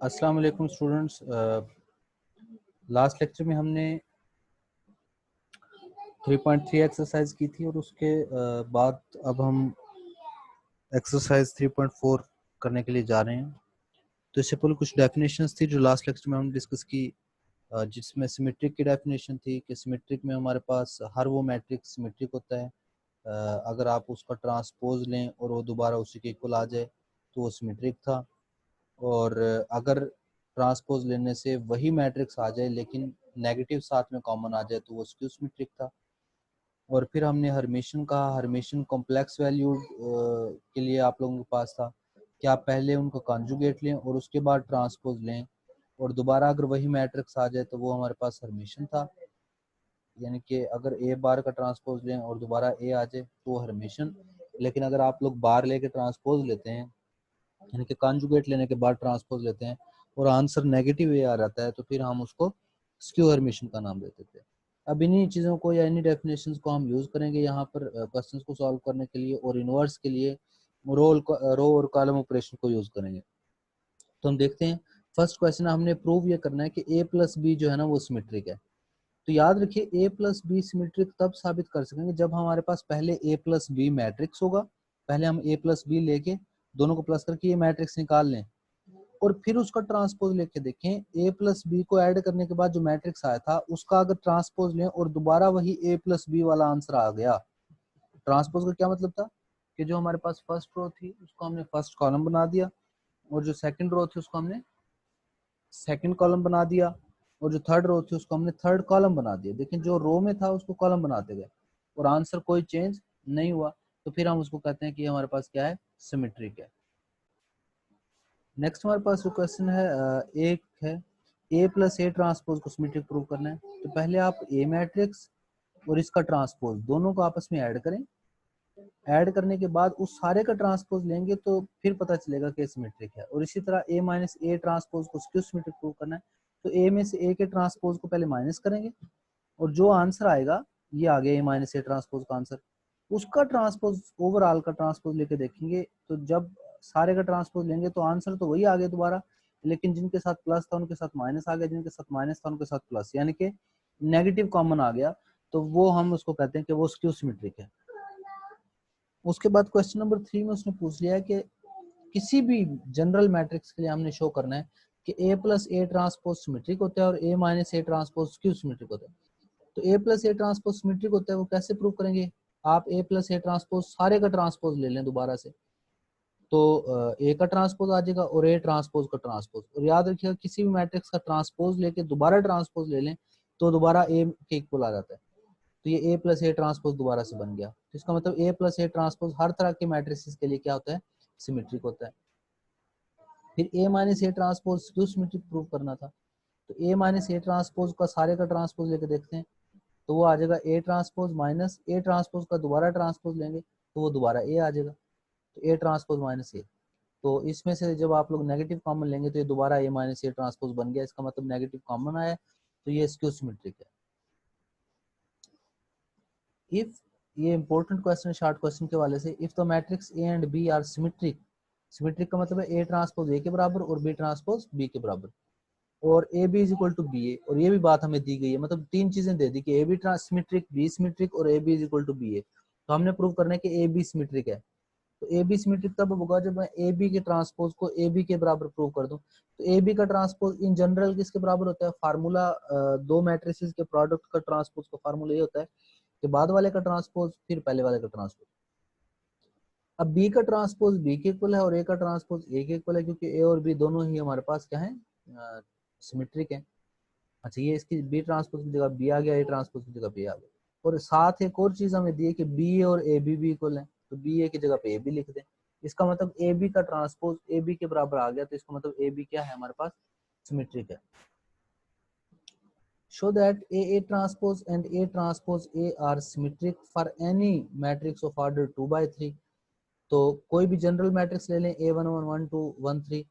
अस्सलाम वालेकुम students. Last lecture में हमने 3.3 एक्सरसाइज की थी और उसके बाद अब हम एक्सरसाइज 3.4 करने के लिए जा रहे हैं। तो इससे पहले कुछ डेफिनेशंस थी जो लास्ट लेक्चर में हमने डिस्कस की, जिसमें सिमेट्रिक की डेफिनेशन थी कि सिमेट्रिक में हमारे पास हर वो मैट्रिक्स सिमेट्रिक होता है अगर आप उसका ट्रांसपोज लें और वो दोबारा उसी के इक्वल आ जाए तो वो सिमेट्रिक था। और अगर ट्रांसपोज लेने से वही मैट्रिक्स आ जाए लेकिन नेगेटिव साथ में कॉमन आ जाए तो वो स्क्यू सिमेट्रिक था। और फिर हमने हर्मिशन का हर्मिशन कॉम्प्लेक्स वैल्यू के लिए आप लोगों के पास था कि आप पहले उनको कॉन्जुगेट लें और उसके बाद ट्रांसपोज लें और दोबारा अगर वही मैट्रिक्स आ जाए तो वो हमारे पास हर्मिशन था। यानी कि अगर ए बार का ट्रांसपोज लें और दोबारा ए आ जाए तो वो हर्मिशन। लेकिन अगर आप लोग बार लेके ट्रांसपोज लेते हैं यानी कि कॉन्जुगेट लेने के बाद ट्रांसपोज लेते हैं और आंसर नेगेटिव ए आ जाता है तो फिर हम उसको स्क्यू हर्मिशन का नाम देते थे। अब इन्हीं चीज़ों को या इन्हीं डेफिनेशंस को हम यूज़ करेंगे यहाँ पर क्वेश्चंस को सॉल्व करने के लिए और इनवर्स के लिए रो और कॉलम ऑपरेशन को यूज़ करेंगे। तो हम देखते हैं फर्स्ट क्वेश्चन हमने प्रूव ये करना है कि ए प्लस बी जो है ना वो सिमेट्रिक है। तो याद रखिए ए प्लस बी सिमेट्रिक तब साबित कर सकेंगे जब हमारे पास पहले ए प्लस बी मैट्रिक्स होगा। पहले हम ए प्लस बी लेके दोनों को प्लस करके ये मैट्रिक्स निकाल लें और फिर उसका ट्रांसपोज लेके देखें। ए प्लस बी को ऐड करने के बाद जो मैट्रिक्स आया था उसका अगर ट्रांसपोज लें और दोबारा वही ए प्लस बी वाला आंसर आ गया। ट्रांसपोज का क्या मतलब था कि जो हमारे पास फर्स्ट रो थी उसको हमने फर्स्ट कॉलम बना दिया और जो सेकंड रो थी उसको हमने सेकंड कॉलम बना दिया और जो थर्ड रो थी उसको हमने थर्ड कॉलम बना दिया। लेकिन जो रो में था उसको कॉलम बनाते गए और आंसर कोई चेंज नहीं हुआ तो फिर हम उसको कहते हैं कि हमारे पास क्या है, सिमेट्रिक है। नेक्स्ट हमारे पास जो क्वेश्चन है एक है ए प्लस ए ट्रांसपोज को सिमेट्रिक प्रूव करना है। तो पहले आप ए मैट्रिक्स और इसका ट्रांसपोज दोनों को आपस में ऐड करें। ऐड करने के बाद उस सारे का ट्रांसपोज लेंगे तो फिर पता चलेगा कि सिमेट्रिक है। और इसी तरह ए माइनस ए ट्रांसपोज को स्क्यू सिमेट्रिक प्रूव करना है। तो ए में से ए के ट्रांसपोज को पहले माइनस करेंगे और जो आंसर आएगा ये आ गया ए माइनस ए ट्रांसपोज का आंसर। उसका ट्रांसपोज ओवरऑल का ट्रांसपोज लेके देखेंगे तो जब सारे का ट्रांसपोज लेंगे तो आंसर तो वही आ गया दोबारा, लेकिन जिनके साथ प्लस था उनके साथ माइनस आ गया, जिनके साथ माइनस था उनके साथ प्लस, यानी कि नेगेटिव कॉमन आ गया। तो वो हम उसको कहते हैं कि वो स्क्यू सिमेट्रिक है। उसके बाद क्वेश्चन नंबर 3 में उसने पूछ लिया है कि किसी भी जनरल मैट्रिक्स के लिए हमने शो करना है कि A plus A transpose symmetric होता है और A minus A transpose skew symmetric होता है। तो A plus A transpose symmetric होता है वो कैसे प्रूव करेंगे? आप ए प्लस ए ट्रांसपोज सारे का ट्रांसपोज ले लें दोबारा से तो ए का ट्रांसपोज आ जाएगा और ए ट्रांसपोज का ट्रांसपोज। और याद रखिएगा किसी भी मैट्रिक्स का ट्रांसपोज लेके दोबारा ट्रांसपोज ले लें तो दोबारा ए के इक्वल आ जाता है। तो ये ए प्लस ए ट्रांसपोज दोबारा से बन गया। तो इसका मतलब ए प्लस ए ट्रांसपोज हर तरह के मैट्रिक्स के लिए क्या होता है, सिमेट्रिक होता है। फिर ए माइनस ए ट्रांसपोज क्यों सिमेट्रिक प्रूव करना था? तो ए माइनस ए ट्रांसपोज का सारे का ट्रांसपोज लेके देखते हैं तो वो आ जाएगा A transpose minus A transpose का दोबारा ट्रांसपोज लेंगे तो वो दोबारा ए आ जाएगा। तो ए ट्रांसपोज माइनस ए, तो इसमें से जब आप लोग नेगेटिव कॉमन लेंगे तो ये दोबारा ए माइनस ए ट्रांसपोज बन गया। इसका मतलब नेगेटिव कॉमन आया तो ये स्क्यू सिमेट्रिक है। इफ ये इंपॉर्टेंट क्वेश्चन, शॉर्ट क्वेश्चन के वाले से, if the matrix A and B are symmetric, symmetric का मतलब है ए ट्रांसपोज ए के बराबर और बी ट्रांसपोज बी के बराबर और A B is equal to B A. और ये भी बात हमें दी गई है, मतलब तीन चीजें दे दी कि A B symmetric, B symmetric और A B is equal to B A. तो हमने प्रूव करना है कि ए बी सिमेट्रिक है। तो ए बी सिमेट्रिक तब होगा जब मैं ए बी के ट्रांसपोज को ए बी के बराबर प्रूव कर दूं। तो ए बी का ट्रांसपोज इन जनरल किसके बराबर होता है? फार्मूला दो मैट्रिसेस के प्रोडक्ट का ट्रांसपोज का फार्मूला ये होता है कि बाद वाले का ट्रांसपोज फिर पहले वाले का ट्रांसपोज। अब बी का ट्रांसपोज बी के इक्वल है और ए का ट्रांसपोज ए के इक्वल है क्योंकि ए और बी दोनों ही हमारे पास क्या है, सिमेट्रिक है। अच्छा, ये इसकी बी ट्रांसपोज की जगह बी आ गया, ए ट्रांसपोज की जगह बी आ गया। और साथ एक और चीज हमें दी है कि बी और ए बी भी इक्वल है तो बी ए की जगह पे ए बी लिख दें। इसका मतलब ए बी का ट्रांसपोज ए बी के बराबर आ गया तो इसका मतलब ए बी क्या है हमारे पास, सिमेट्रिक है। show that A transpose and A transpose A are symmetric for any matrix of order 2 by 3। तो कोई भी जनरल मैट्रिक्स ले लें A1 1 1 2 1 3,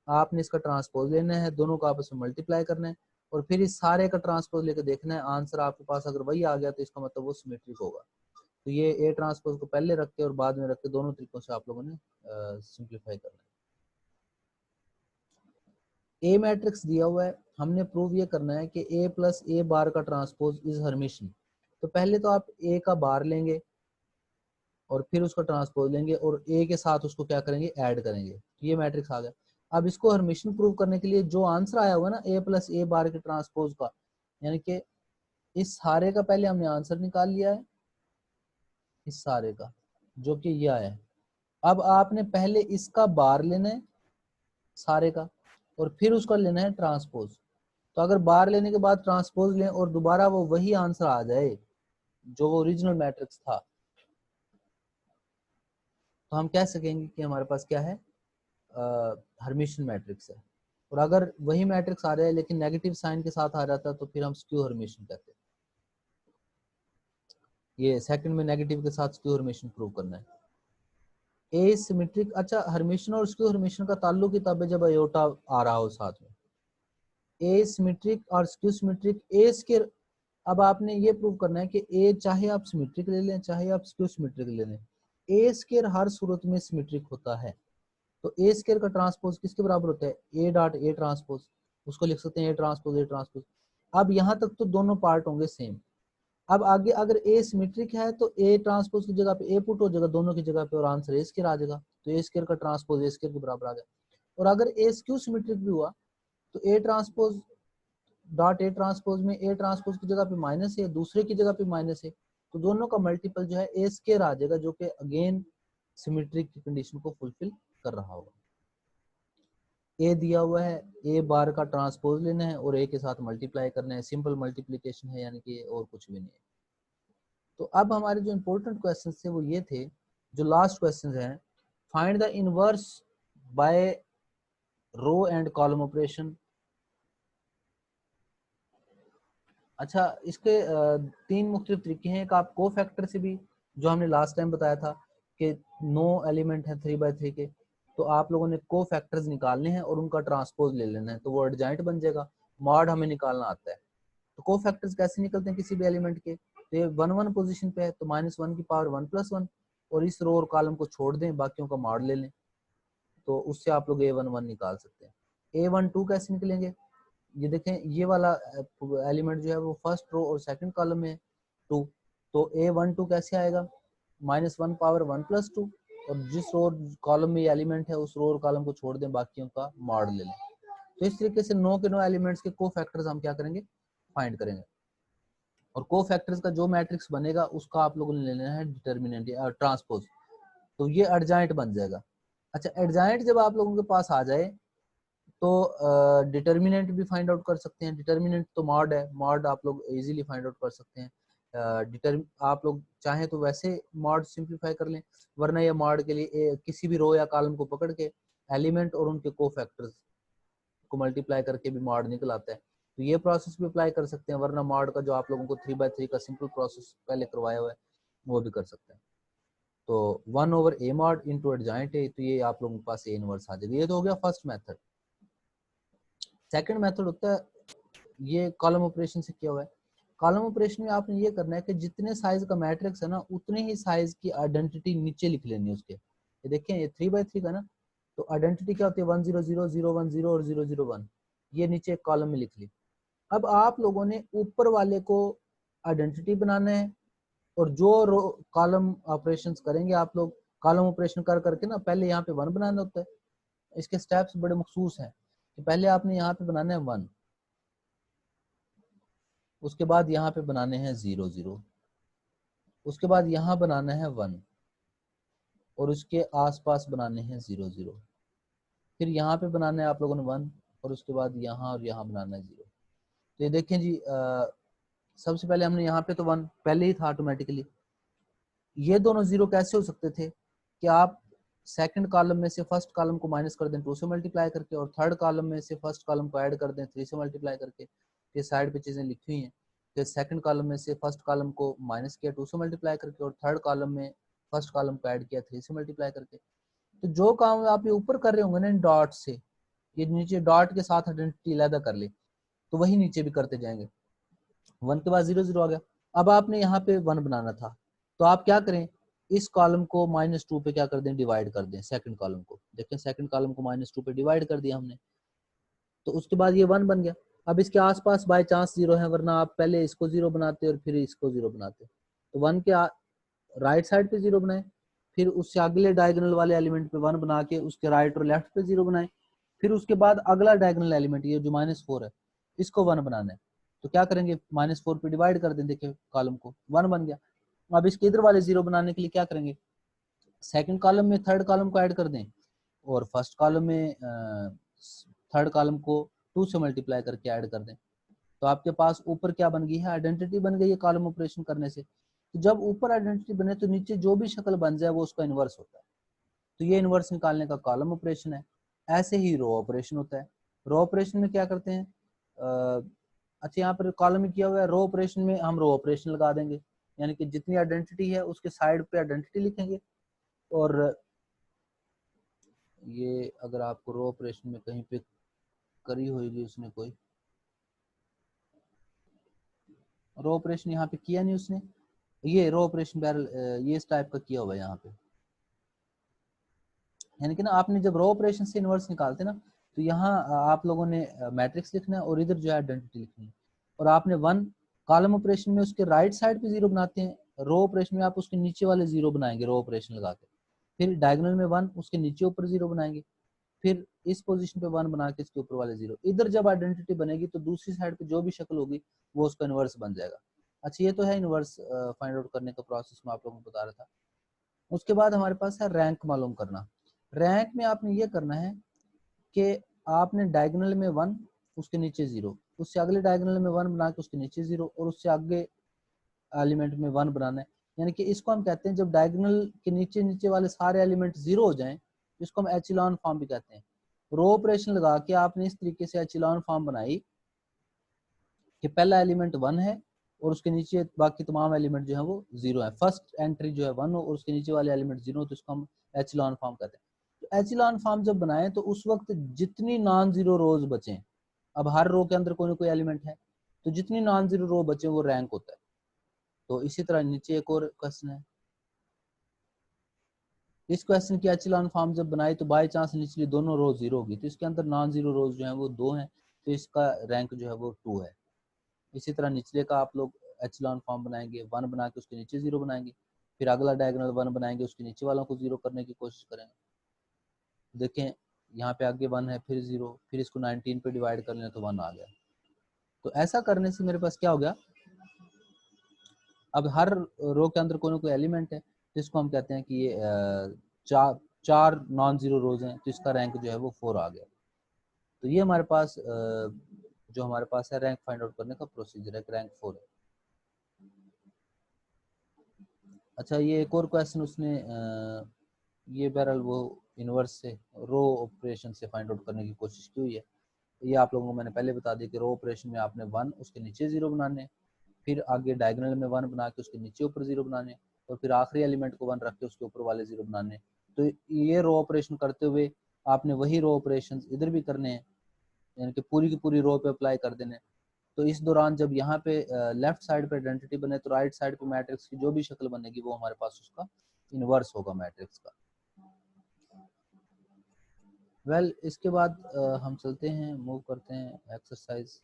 आपने इसका ट्रांसपोज लेना है, दोनों को आपस में मल्टीप्लाई करना है और फिर इस सारे का ट्रांसपोज लेकर देखना है। आंसर आपके पास अगर वही आ गया तो इसका मतलब वो सिमेट्रिक होगा। तो ये ए ट्रांसपोज को पहले रख के और बाद में रख के दोनों तरीकों से आप लोगों ने सिंप्लीफाई करना है। ए मैट्रिक्स दिया हुआ है, हमने प्रूव ये करना है कि ए प्लस ए बार का ट्रांसपोज इज हर्मिशियन। तो पहले तो आप ए का बार लेंगे और फिर उसका ट्रांसपोज लेंगे और ए के साथ उसको क्या करेंगे, ऐड करेंगे, तो ये मैट्रिक्स आ गया। अब इसको हर्मिशियन प्रूव करने के लिए जो आंसर आया हुआ ना ए प्लस ए बार के ट्रांसपोज का, यानी कि इस सारे का पहले हमने आंसर निकाल लिया है, इस सारे का जो कि ये आया है। अब आपने पहले इसका बार लेना है सारे का और फिर उसका लेना है ट्रांसपोज। तो अगर बार लेने के बाद ट्रांसपोज लें और दोबारा वो वही आंसर आ जाए जो वो ओरिजिनल मैट्रिक्स था, तो हम कह सकेंगे कि हमारे पास क्या है, हर्मिशियन मैट्रिक्स है। और अगर वही मैट्रिक्स आ रहा है लेकिन नेगेटिव साइन के साथ आ जाता है तो फिर हम स्क्यू हर्मिशियन कहते हैं। ये सेकंड में नेगेटिव के साथ स्क्यू हर्मिशियन प्रूव करना है। ए सिमेट्रिक, अच्छा हर्मिशियन और स्क्यू हर्मिशियन का ताल्लुक ही तब है जब अयोटा आ रहा हो साथ में। ए सिमेट्रिक और स्क्यू सिमेट्रिक, ए स्क्वायर, अब आपने ये प्रूव करना है कि ए चाहे आप सिमेट्रिक ले लें चाहे आप स्क्यू सिमेट्रिक ले लें, ए स्क्वायर हर सूरत में सिमेट्रिक होता है। तो ए स्क्वायर का ट्रांसपोज किसके बराबर होता है, ए डॉट ए ट्रांसपोज, उसको लिख सकते हैं ए ट्रांसपोज ए ट्रांसपोज। अब यहाँ तक तो दोनों पार्ट होंगे सेम। अब आगे अगर ए सिमेट्रिक है तो ए ट्रांसपोज की जगह पे ए पुट हो जाएगा दोनों की जगह पे और आंसर ए स्क्वायर आ जाएगा। तो ए स्क्वायर का ट्रांसपोज ए स्क्वायर के बराबर आ गया। और अगर ए स्क्यू सिमेट्रिक भी हुआ तो A transpose dot A transpose में ए ट्रांसपोज की जगह पे माइनस है, दूसरे की जगह पे माइनस है, तो दोनों का मल्टीपल जो है ए स्क्वायर आ जाएगा जो कि अगेन सिमेट्रिक की कंडीशन को फुलफिल कर रहा होगा। ए दिया हुआ है, ए बार का ट्रांसपोज लेना है और ए के साथ मल्टीप्लाई करना है, सिंपल मल्टीप्लिकेशन है यानी कि और कुछ भी नहीं है। तो अब हमारे जो इंपॉर्टेंट क्वेश्चन थे वो ये थे, जो लास्ट क्वेश्चन हैं, find the inverse by row and column operation. अच्छा इसके तीन मुख्तलिफ तरीके हैं। एक आप को फैक्टर से भी, जो हमने लास्ट टाइम बताया था कि 9 एलिमेंट है 3x3 के, तो आप लोगों ने को फैक्टर्स निकालने हैं और उनका ट्रांसपोज ले लेना है तो वो एडजॉइंट बन जाएगा। मॉड हमें निकालना आता है। तो को फैक्टर्स कैसे निकलते हैं किसी भी एलिमेंट के, तो ये 1 1 पोजीशन पे है तो -1 की पावर 1 + 1 और इस रो और कॉलम को छोड़ दें, बाकियों का मॉड ले लें, तो उससे आप लोग A11 निकाल सकते हैं। A12 कैसे निकलेंगे, ये देखें ये वाला एलिमेंट जो है वो फर्स्ट रो और सेकंड कॉलम में 2, तो A12 कैसे आएगा, -1 पावर 1 + 2 और जिस रो कॉलम में ये एलिमेंट है उस रो और कॉलम को छोड़ दें, बाकियों का मॉड ले लें। तो इस तरीके से 9 के 9 एलिमेंट्स के को फैक्टर्स हम क्या करेंगे, फाइंड करेंगे। और को फैक्टर्स का जो मैट्रिक्स बनेगा उसका आप लोगों ने ले लेना है डिटर्मिनेंट या ट्रांसपोज, तो ये एडजॉइंट बन जाएगा। अच्छा एडजॉइंट जब आप लोगों के पास आ जाए तो डिटर्मिनेंट भी फाइंड आउट कर सकते हैं। डिटर्मिनेंट तो मॉड है, मॉड आप लोग इजीली फाइंड आउट कर सकते हैं। आप लोग चाहें तो वैसे मॉड सिंप्लीफाई कर लें, वरना ये मॉड के लिए किसी भी रो या कॉलम को पकड़ के एलिमेंट और उनके को फैक्टर्स को मल्टीप्लाई करके भी मॉड निकल आता है, तो ये प्रोसेस भी अप्लाई कर सकते हैं। वरना मॉड का जो आप लोगों को 3x3 का सिंपल प्रोसेस पहले करवाया हुआ है वो भी कर सकते हैं। तो 1/a mod इंटू एडजॉइंट है, तो ये आप लोगों के पास ए इनवर्स आ जाएगा। ये तो हो गया फर्स्ट मेथड। सेकंड मेथड होता है, ये कॉलम ऑपरेशन से किया हुआ है। कॉलम ऑपरेशन में आपने ये करना है कि जितने साइज का मैट्रिक्स है ना उतने ही साइज की आइडेंटिटी नीचे लिख लेनी है उसके। ये देखें ये 3x3 का ना, तो आइडेंटिटी क्या होती है 1 0 0 0 1 0 और 0 0 1, ये नीचे एक कॉलम में लिख ली। अब आप लोगों ने ऊपर वाले को आइडेंटिटी बनाना है और जो कॉलम ऑपरेशंस करेंगे आप लोग, कॉलम ऑपरेशन कर करके ना पहले यहाँ पे 1 बनाना होता है। इसके स्टेप्स बड़े मखसूस हैं कि पहले आपने यहाँ पे बनाना है 1, उसके बाद यहाँ पे बनाने हैं 0 0, उसके बाद यहाँ बनाना है 1 और उसके आसपास बनाने हैं 0 0, फिर यहाँ पे बनाना है आप लोगों ने 1 और उसके बाद यहाँ और यहाँ बनाना है 0। तो ये देखें जी, सबसे पहले हमने यहाँ पे तो 1 पहले ही था ऑटोमेटिकली। ये दोनों 0 कैसे हो सकते थे कि आप सेकंड कॉलम में से फर्स्ट कॉलम को माइनस कर दें 2 से मल्टीप्लाई करके और थर्ड कॉलम में से फर्स्ट कॉलम को ऐड कर दें 3 से मल्टीप्लाई करके। ये साइड पे चीजें लिखी हुई हैं। फिर सेकंड कॉलम में से फर्स्ट कॉलम को माइनस किया 2 से मल्टीप्लाई करके और थर्ड कॉलम में फर्स्ट कॉलम को ऐड किया 3 से मल्टीप्लाई करके। तो जो काम आप ये ऊपर कर रहे होंगे ना इन डॉट से, ये नीचे डॉट के साथ आइडेंटिटी अलग कर ले, तो वही नीचे भी करते जाएंगे। 1 के बाद 0 0 आ गया। अब आपने यहाँ पे 1 बनाना था, तो आप क्या करें, इस कॉलम को -2 पे क्या कर दें, डिवाइड कर दें सेकंड कॉलम को। देखें सेकंड कॉलम को -2 पे डिवाइड कर दिया हमने। तो उसके बाद ये 1 बन गया। अब इसके आसपास बाय चांस 0 है, वरना आप पहले इसको 0 बनाते और फिर इसको 0 बनाते। तो 1 के राइट साइड पे 0 बनाए, फिर उससे अगले डायगोनल वाले एलिमेंट पे 1 बना के उसके राइट और लेफ्ट पे 0 बनाए, फिर उसके बाद अगला डायगोनल एलिमेंट ये जो -4 है इसको 1 बनाना है। तो क्या करेंगे, -4 पे डिवाइड कर दें, देखिए कॉलम को 1 बन गया। अब इसके इधर वाले 0 बनाने के लिए क्या करेंगे, सेकंड कॉलम में थर्ड कॉलम को ऐड कर दें और फर्स्ट कॉलम में थर्ड कॉलम को 2 से मल्टीप्लाई करके ऐड कर दें। तो आपके पास ऊपर क्या बन गई है, आइडेंटिटी बन गई है कॉलम ऑपरेशन करने से। तो जब ऊपर आइडेंटिटी बने तो नीचे जो भी शक्ल बन जाए वो उसका इनवर्स होता है। तो ये इनवर्स निकालने का कॉलम ऑपरेशन है। ऐसे ही रो ऑपरेशन होता है। रो ऑपरेशन में क्या करते हैं, अच्छा यहाँ पर कॉलम में किया हुआ है, रो ऑपरेशन में हम रो ऑपरेशन लगा देंगे, यानी कि जितनी आइडेंटिटी है उसके साइड पे आइडेंटिटी लिखेंगे। और ये अगर आपको रो ऑपरेशन में कहीं पे करी होगी उसने कोई रो ऑपरेशन यहाँ पे किया नहीं उसने, ये रो ऑपरेशन बैरल ये इस टाइप का किया हुआ है यहाँ पे। यानी कि ना आपने जब रो ऑपरेशन से इनवर्स निकालते ना, तो यहाँ आप लोगों ने मैट्रिक्स लिखना है और इधर जो है आइडेंटिटी लिखनी है। और आपने 1 कॉलम ऑपरेशन में उसके राइट साइड पे 0 बनाते हैं, रो ऑपरेशन में आप उसके नीचे वाले 0 बनाएंगे रो ऑपरेशन लगा के, फिर डायगोनल में 1 उसके नीचे ऊपर 0 बनाएंगे, फिर इस पोजीशन पे 1 बना के इसके ऊपर वाले 0। इधर जब आइडेंटिटी बनेगी तो दूसरी साइड पे जो भी शक्ल होगी वो उसका इनवर्स बन जाएगा। अच्छा ये तो है इनवर्स फाइंड आउट करने का प्रोसेस मैं आप लोगों को बता रहा था। उसके बाद हमारे पास है रैंक मालूम करना। रैंक में आपने ये करना है कि आपने डायगोनल में 1 उसके नीचे 0, उससे अगले डायगोनल में 1 बना के उसके नीचे 0 और उससे आगे एलिमेंट में 1 बनाना है। यानी कि इसको हम कहते हैं जब डायगोनल के नीचे नीचे वाले सारे एलिमेंट 0 हो जाएं, इसको हम एचिलॉन फॉर्म भी कहते हैं। रो ऑपरेशन लगा के आपने इस तरीके से एचिलॉन फॉर्म बनाई कि पहला एलिमेंट 1 है और उसके नीचे बाकी तमाम एलिमेंट जो है वो 0 है। फर्स्ट एंट्री जो है 1 हो और उसके नीचे वाले एलिमेंट 0 हो, तो इसको हम एचिलॉन फॉर्म कहते हैं। तो एचिलॉन फॉर्म जब बनाए तो उस वक्त जितनी नॉन जीरो रोज बचे, अब हर रो के अंदर कोई ना कोई एलिमेंट है, तो जितनी नॉन जीरो रो बचे वो रैंक होता है। तो इसी तरह नीचे एक और क्वेश्चन है, इस क्वेश्चन की एचिलॉन फॉर्म जब बनाई तो बाय चांस निचली दोनों रो 0 होगी, तो इसके अंदर नॉन जीरो रोज जो है वो 2 हैं, तो इसका रैंक जो है वो 2 है। इसी तरह निचले का आप लोग एचलॉन फॉर्म बनाएंगे, 1 बना के उसके नीचे 0 बनाएंगे, फिर अगला डायगोनल 1 बनाएंगे, उसके नीचे वालों को 0 करने की कोशिश करेंगे। देखें यहाँ पे आगे 1 है, फिर 0, फिर इसको 19 पे डिवाइड कर लें तो 1 आ गया। तो ऐसा करने से मेरे पास क्या हो गया, अब हर रो के अंदर कोई ना कोई एलिमेंट है, तो इसको हम कहते हैं कि ये चार नॉन जीरो रोज हैं, तो इसका रैंक जो है वो 4 आ गया। तो ये हमारे पास जो हमारे पास है रैंक फाइंड आउट करने का प्रोसीजर है, रैंक 4 है। अच्छा ये एक और क्वेश्चन उसने ये बहरहाल वो इनवर्स से रो ऑपरेशन से फाइंड आउट करने की कोशिश की हुई है। ये आप लोगों को मैंने पहले बता दिया कि रो ऑपरेशन में आपने 1 उसके नीचे 0 बनाने, फिर आगे डायगोनल में 1 बना के उसके नीचे ऊपर 0 बनाने, और फिर आखिरी एलिमेंट को 1 रख के उसके ऊपर वाले 0 बनाने। तो ये रो ऑपरेशन करते हुए आपने वही रो ऑपरेशन इधर भी करने हैं, यानी कि पूरी की पूरी रो पे अप्लाई कर देने। तो इस दौरान जब यहाँ पे लेफ्ट साइड पे आइडेंटिटी बने तो राइट साइड पे मैट्रिक्स की जो भी शक्ल बनेगी वो हमारे पास उसका इनवर्स होगा मैट्रिक्स का। इसके बाद हम चलते हैं, मूव करते हैं एक्सरसाइज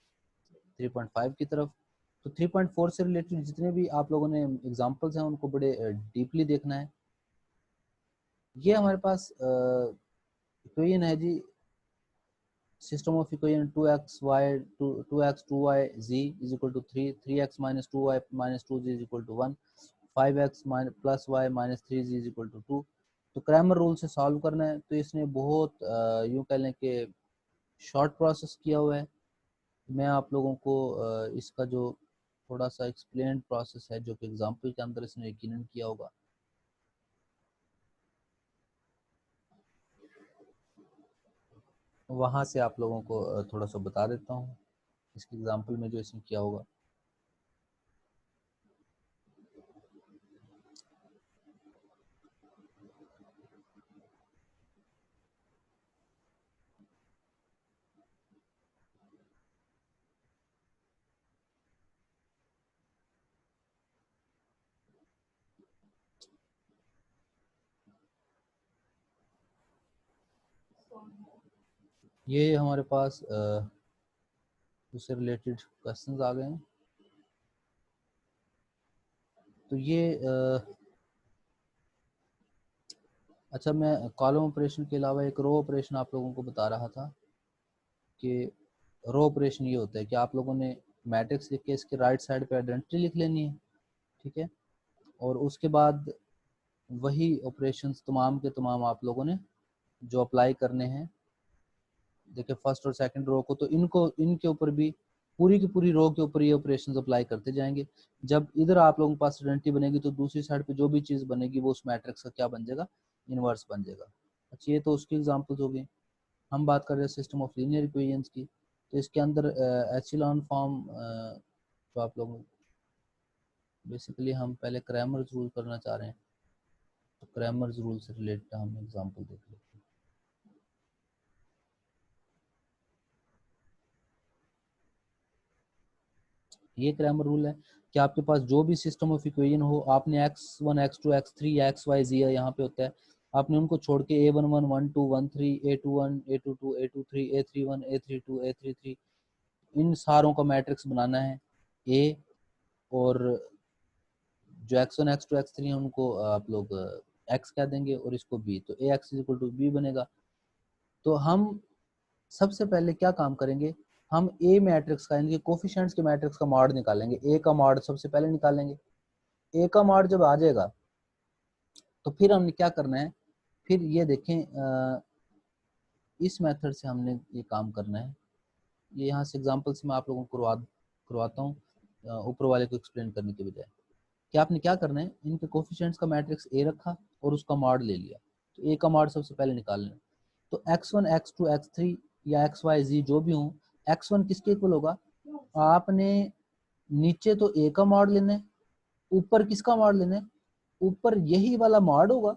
3.5 की तरफ। तो 3.4 से रिलेटेड जितने भी आप लोगों ने एग्जांपल्स हैं उनको बड़े डीपली देखना है। ये हमारे पास इक्वेशन है जी, system of equation 2xy 2x 2y z is equal to 3, 3x minus 2y minus 2z is equal to 1, 5x plus y minus 3z is equal to 2। तो क्रैमर रूल से सॉल्व करना है। तो इसने बहुत यूं कह लें कि शॉर्ट प्रोसेस किया हुआ है। मैं आप लोगों को इसका जो थोड़ा सा एक्सप्लेन प्रोसेस है जो कि एग्जाम्पल के अंदर इसने यकीनन किया होगा, वहाँ से आप लोगों को थोड़ा सा बता देता हूँ इसके एग्जाम्पल में जो इसने किया होगा। ये हमारे पास उससे रिलेटेड क्वेश्चंस आ गए हैं। तो ये अच्छा, मैं कॉलम ऑपरेशन के अलावा एक रो ऑपरेशन आप लोगों को बता रहा था कि रो ऑपरेशन ये होता है कि आप लोगों ने मैट्रिक्स लिख के इसके राइट साइड पे आइडेंटिटी लिख लेनी है, ठीक है, और उसके बाद वही ऑपरेशंस तमाम के तमाम आप लोगों ने जो अप्लाई करने हैं, देखिए फर्स्ट और सेकंड रो को, तो इनको इनके ऊपर भी पूरी की पूरी रो के ऊपर ये ऑपरेशंस अप्लाई करते जाएंगे। जब इधर आप लोगों के पास आइडेंटिटी बनेगी तो दूसरी साइड पे जो भी चीज़ बनेगी वो उस मैट्रिक्स का क्या बन जाएगा, इनवर्स बन जाएगा। अच्छा, ये तो उसकी एग्जांपल्स हो गई। हम बात कर रहे हैं सिस्टम ऑफ लीनियर इक्वेशंस की। तो इसके अंदर एचेलॉन फॉर्म जो आप लोग बेसिकली हम पहले क्रैमर्स रूल करना चाह रहे हैं, तो क्रैमर्स रूल से रिलेटेड हम एग्जांपल देख लेते हैं। ये क्रैमर रूल है कि आपके पास जो भी सिस्टम ऑफ इक्वेशन हो, आपने x1 x2 x3 या xy z यहाँ पे होता है, आपने उनको छोड़ के a11 12 13 a21 a22 a23 a31 a32 a33 इन सारों का मैट्रिक्स बनाना है a, और जो x1 x2 x3 है उनको आप लोग x कह देंगे और इसको b, तो ax इक्वल टू b बनेगा। तो हम सबसे पहले क्या काम करेंगे, हम ए मैट्रिक्स का, इनके कोफिशिएंट्स के मैट्रिक्स का मॉड निकालेंगे। ए का मॉड सबसे पहले निकालेंगे। ए का मॉड जब आ जाएगा तो फिर हमने क्या करना है, फिर ये देखें इस मेथड से हमने ये काम करना है। ये यहाँ से एग्जांपल से मैं आप लोगों को करवाता हूँ ऊपर वाले को एक्सप्लेन करने के बजाय। कि आपने क्या करना है, इनके कोफिशिएंट्स का मैट्रिक्स ए रखा और उसका मॉड ले लिया। तो ए का मॉड सबसे पहले निकालना है। तो x1 x2 x3 या xyz जो भी हो, x1 किसके इक्वल होगा, आपने नीचे तो ए का मॉड लेना है, ऊपर किसका मॉड लेना है, ऊपर यही वाला मॉड होगा,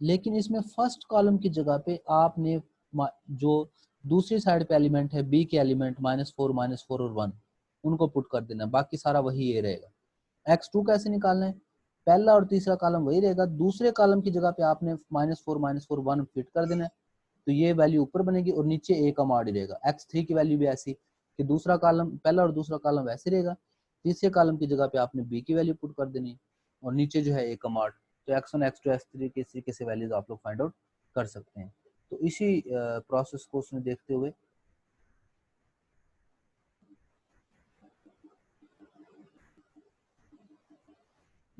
लेकिन इसमें फर्स्ट कॉलम की जगह पे आपने जो दूसरी साइड पे एलिमेंट है बी के एलिमेंट -4 और 1 उनको पुट कर देना, बाकी सारा वही ए रहेगा। x2 कैसे निकालना है, पहला और तीसरा कॉलम वही रहेगा, दूसरे कॉलम की जगह पे आपने -4 1 फिट कर देना है, तो ये वैल्यू ऊपर बनेगी और नीचे ए का मॉड ही रहेगा। x3 की वैल्यू भी ऐसी कि दूसरा कॉलम, पहला और दूसरा कॉलम वैसे रहेगा, तीसरे कॉलम की जगह पे आपने बी की वैल्यू पुट कर देनी है और नीचे जो है ए का मॉड। तो x1 x2 x3 के इस तरीके से वैल्यूज आप लोग फाइंड आउट कर सकते हैं। तो इसी प्रोसेस को उसने देखते हुए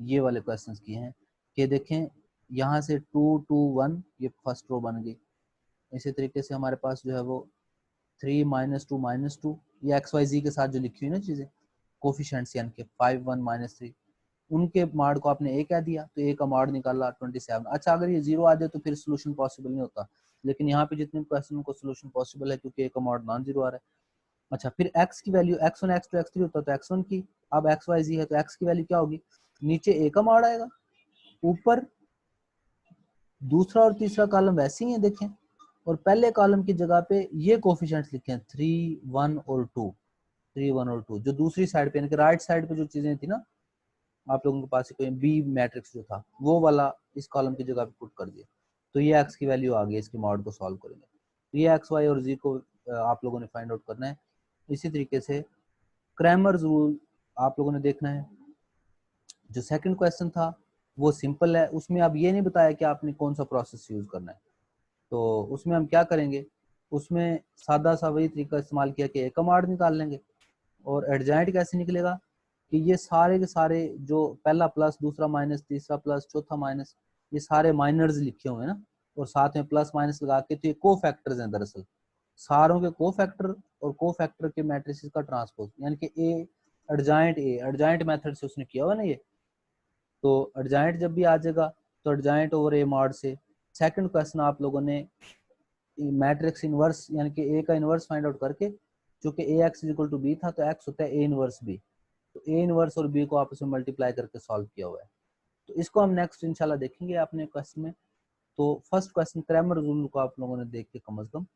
ये वाले क्वेश्चंस किए हैं कि देखें यहाँ से 2 2 1 ये फर्स्ट रो बन गई। इसी तरीके से हमारे पास जो है वो 3 -2 ये एक्स वाई जी के साथ जो लिखी हुई ना चीजें कोफिशिएंट्स यानी कि 5 1 -3 उनके मॉड को आपने ए कह दिया, तो ए का मॉड निकाला 27। अच्छा, अगर ये जीरो आ जाए तो फिर सोल्यूशन पॉसिबल नहीं होता, लेकिन यहाँ पे जितने क्वेश्चन को सोल्यूशन पॉसिबल है क्योंकि ए का मॉड नॉन जीरो आ रहा है। अच्छा, फिर x की वैल्यू x1 x2 x3 होता है तो x1 की, अब x y z है तो x की वैल्यू क्या होगी, नीचे ए का मॉड आएगा, ऊपर दूसरा और तीसरा कॉलम वैसे ही है देखें, और पहले कॉलम की जगह पे ये कोफिशिएंट्स लिखे हैं 3 1 और 2, 3 1 और 2 जो दूसरी साइड पे यानी कि राइट साइड पे जो चीजें थी ना आप लोगों के पास कोई बी मैट्रिक्स जो था वो वाला इस कॉलम की जगह पे पुट कर दिया, तो ये एक्स की वैल्यू आ गई। इसकी मॉड को सॉल्व करेंगे तो ये एक्स वाई और जी को आप लोगों ने फाइंड आउट करना है। इसी तरीके से क्रैमर्स रूल आप लोगों ने देखना है। जो सेकंड क्वेश्चन था वो सिंपल है, उसमें अब ये नहीं बताया कि आपने कौन सा प्रोसेस यूज करना है, तो उसमें हम क्या करेंगे, उसमें सादा सा वही तरीका इस्तेमाल किया कि ए का मॉड निकाल लेंगे। और एडजॉइंट कैसे निकलेगा कि ये सारे के सारे जो पहला प्लस दूसरा माइनस तीसरा प्लस चौथा माइनस ये सारे माइनर्स लिखे हुए हैं ना, और साथ में प्लस माइनस लगा के, तो ये को फैक्टर्स हैं दरअसल, सारों के को फैक्टर और को फैक्टर के मैट्रिसेस का ट्रांसपोज यानी कि ए एडजॉइंट मेथड से उसने किया हुआ ना ये। तो एडजॉइंट जब भी आ जाएगा तो एडजॉइंट ओवर ए मॉड से सेकंड क्वेश्चन आप लोगों ने मैट्रिक्स इनवर्स यानी कि ए का इनवर्स फाइंड आउट करके, चूंकि ए एक्स इक्वल टू बी था तो एक्स होता है ए इनवर्स बी, तो ए इनवर्स और बी को आपस में मल्टीप्लाई करके सॉल्व किया हुआ है। तो इसको हम नेक्स्ट इंशाल्लाह देखेंगे अपने क्वेश्चन में। तो फर्स्ट क्वेश्चन क्रैमर रूल को आप लोगों ने देख के कम से कम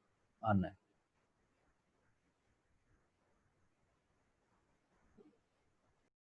आना है।